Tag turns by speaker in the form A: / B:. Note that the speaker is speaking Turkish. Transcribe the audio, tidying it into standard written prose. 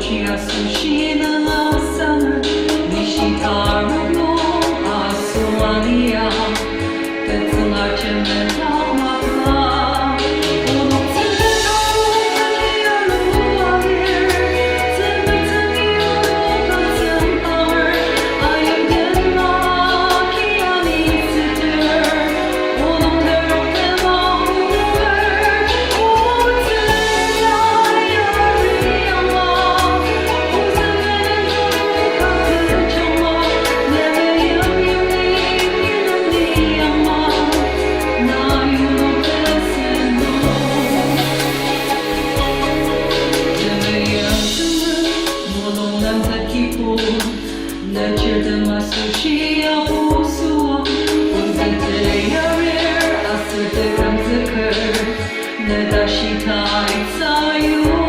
A: Chia sushi na la summer, Nishitaru no Asuania, Tetsuga Chimeta Maka. Ono tsuga no Yaru Avir, Tsumitsugi no Katsupower, I am Denma Kiani Sitter, Ono Tero Tema Uber, O Tsuga Yariyama, Uzumene no Katsuchama, Never Yami Yami no Teseno. Nurture the masushi a usua, Uzente yarir, asute kamzuker, Nedashita itsayu.